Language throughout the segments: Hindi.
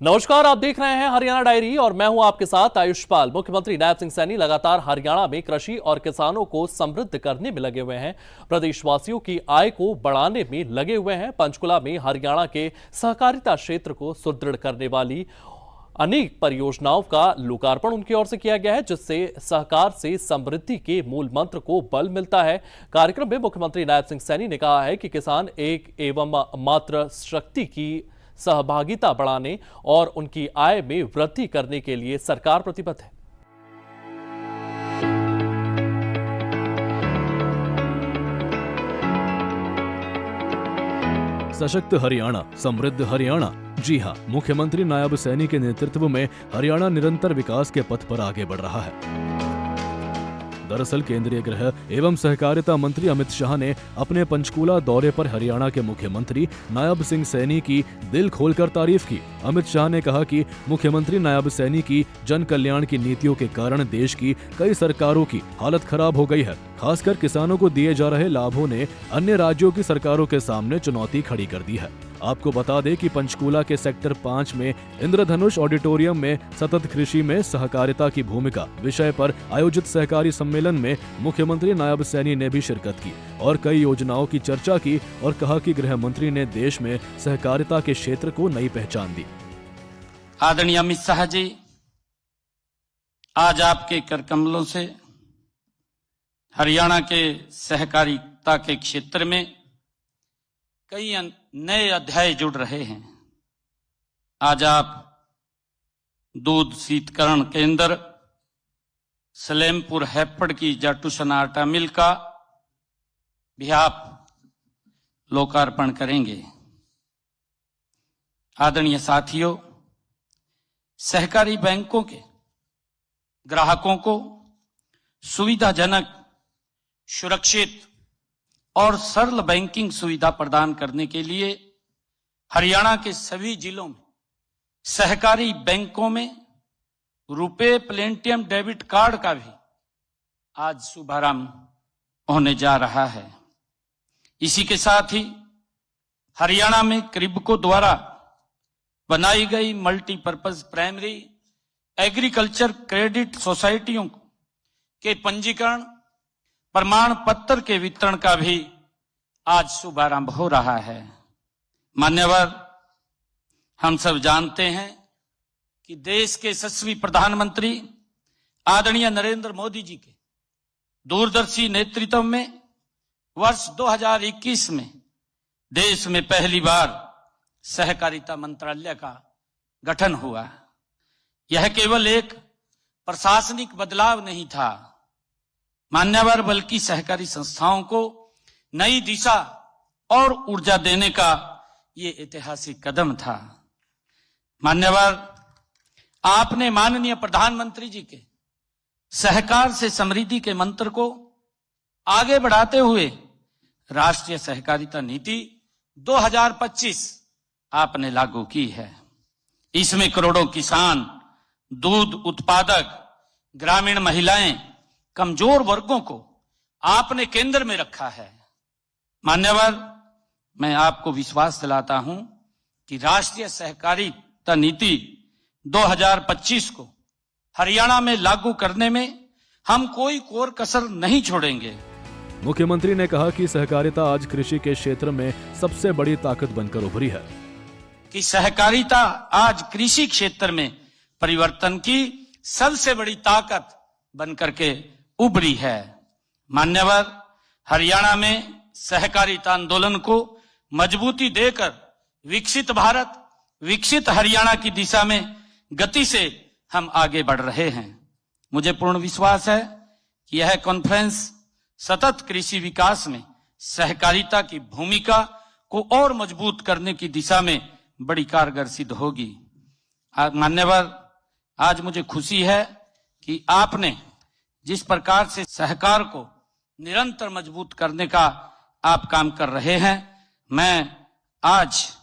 नमस्कार, आप देख रहे हैं हरियाणा डायरी और मैं हूं आपके साथ आयुष पाल। मुख्यमंत्री नायब सिंह सैनी लगातार हरियाणा में कृषि और किसानों को समृद्ध करने में लगे हुए हैं। प्रदेशवासियों की आय को बढ़ाने में लगे हुए हैं। पंचकुला में हरियाणा के सहकारिता क्षेत्र को सुदृढ़ करने वाली अनेक परियोजनाओं का लोकार्पण उनकी ओर से किया गया है, जिससे सहकार से समृद्धि के मूल मंत्र को बल मिलता है। कार्यक्रम में मुख्यमंत्री नायब सिंह सैनी ने कहा है कि किसान एक एवं मात्र शक्ति की सहभागिता बढ़ाने और उनकी आय में वृद्धि करने के लिए सरकार प्रतिबद्ध है। सशक्त हरियाणा, समृद्ध हरियाणा। जी हां, मुख्यमंत्री नायब सैनी के नेतृत्व में हरियाणा निरंतर विकास के पथ पर आगे बढ़ रहा है। दरअसल केंद्रीय गृह एवं सहकारिता मंत्री अमित शाह ने अपने पंचकूला दौरे पर हरियाणा के मुख्यमंत्री नायब सिंह सैनी की दिल खोलकर तारीफ की। अमित शाह ने कहा कि मुख्यमंत्री नायब सैनी की जन कल्याण की नीतियों के कारण देश की कई सरकारों की हालत खराब हो गई है। खासकर किसानों को दिए जा रहे लाभों ने अन्य राज्यों की सरकारों के सामने चुनौती खड़ी कर दी है। आपको बता दें कि पंचकूला के सेक्टर 5 में इंद्रधनुष ऑडिटोरियम में सतत कृषि में सहकारिता की भूमिका विषय पर आयोजित सहकारी सम्मेलन में मुख्यमंत्री नायब सैनी ने भी शिरकत की और कई योजनाओं की चर्चा की और कहा कि गृह मंत्री ने देश में सहकारिता के क्षेत्र को नई पहचान दी। आदरणीय अमित शाह जी, आज आपके कर कमलों से हरियाणा के सहकारिता के क्षेत्र में कई नए अध्याय जुड़ रहे हैं। आज आप दूध शीतकरण केंद्र, सलेमपुर हैपड़ की जाटूसना आटा मिल का भी आप लोकार्पण करेंगे। आदरणीय साथियों, सहकारी बैंकों के ग्राहकों को सुविधाजनक, सुरक्षित और सरल बैंकिंग सुविधा प्रदान करने के लिए हरियाणा के सभी जिलों में सहकारी बैंकों में रुपे प्लेटिनम डेबिट कार्ड का भी आज शुभारंभ होने जा रहा है। इसी के साथ ही हरियाणा में क्रिबको द्वारा बनाई गई मल्टीपर्पज प्राइमरी एग्रीकल्चर क्रेडिट सोसाइटियों के पंजीकरण प्रमाण पत्र के वितरण का भी आज शुभारंभ हो रहा है। मान्यवर, हम सब जानते हैं कि देश के यशस्वी प्रधानमंत्री आदरणीय नरेंद्र मोदी जी के दूरदर्शी नेतृत्व में वर्ष 2021 में देश में पहली बार सहकारिता मंत्रालय का गठन हुआ। यह केवल एक प्रशासनिक बदलाव नहीं था मान्यवर, बल्कि सहकारी संस्थाओं को नई दिशा और ऊर्जा देने का ये ऐतिहासिक कदम था। मान्यवर, आपने माननीय प्रधानमंत्री जी के सहकार से समृद्धि के मंत्र को आगे बढ़ाते हुए राष्ट्रीय सहकारिता नीति 2025 आपने लागू की है। इसमें करोड़ों किसान, दूध उत्पादक, ग्रामीण महिलाएं, कमजोर वर्गों को आपने केंद्र में रखा है। मान्यवर, मैं आपको विश्वास दिलाता हूं कि राष्ट्रीय सहकारिता नीति 2025 को हरियाणा में लागू करने में हम कोई कोर कसर नहीं छोड़ेंगे। मुख्यमंत्री ने कहा कि सहकारिता आज कृषि के क्षेत्र में सबसे बड़ी ताकत बनकर उभरी है। कि सहकारिता आज कृषि क्षेत्र में परिवर्तन की सबसे बड़ी ताकत बनकर के उभरी है। मान्यवर, हरियाणा में सहकारिता आंदोलन को मजबूती देकर विकसित भारत, विकसित हरियाणा की दिशा में गति से हम आगे बढ़ रहे हैं। मुझे पूर्ण विश्वास है कि यह कॉन्फ्रेंस सतत कृषि विकास में सहकारिता की भूमिका को और मजबूत करने की दिशा में बड़ी कारगर सिद्ध होगी। मान्यवर, आज मुझे खुशी है कि आपने जिस प्रकार से सहकार को निरंतर मजबूत करने का आप काम कर रहे हैं, मैं आज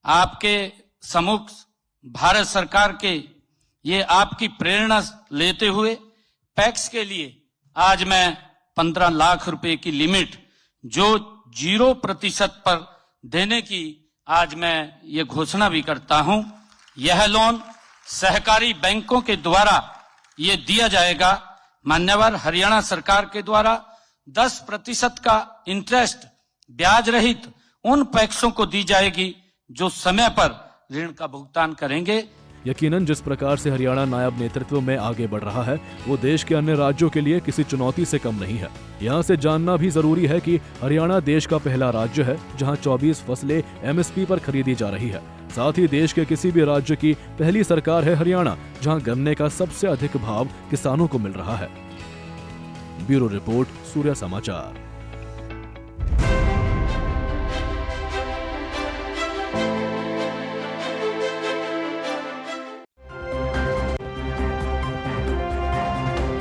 आपके सम्मुख भारत सरकार के ये आपकी प्रेरणा लेते हुए पैक्स के लिए आज मैं 15 लाख रुपए की लिमिट जो 0% पर देने की आज मैं ये घोषणा भी करता हूं। यह लोन सहकारी बैंकों के द्वारा ये दिया जाएगा। मान्यवर हरियाणा सरकार के द्वारा 10% का इंटरेस्ट ब्याज रहित उन पैक्सों को दी जाएगी जो समय पर ऋण का भुगतान करेंगे। यकीनन जिस प्रकार से हरियाणा नायब नेतृत्व में आगे बढ़ रहा है वो देश के अन्य राज्यों के लिए किसी चुनौती से कम नहीं है। यहाँ से जानना भी जरूरी है कि हरियाणा देश का पहला राज्य है जहाँ 24 फसलें MSP पर खरीदी जा रही है। साथ ही देश के किसी भी राज्य की पहली सरकार है हरियाणा जहाँ गन्ने का सबसे अधिक भाव किसानों को मिल रहा है। ब्यूरो रिपोर्ट, सूर्य समाचार।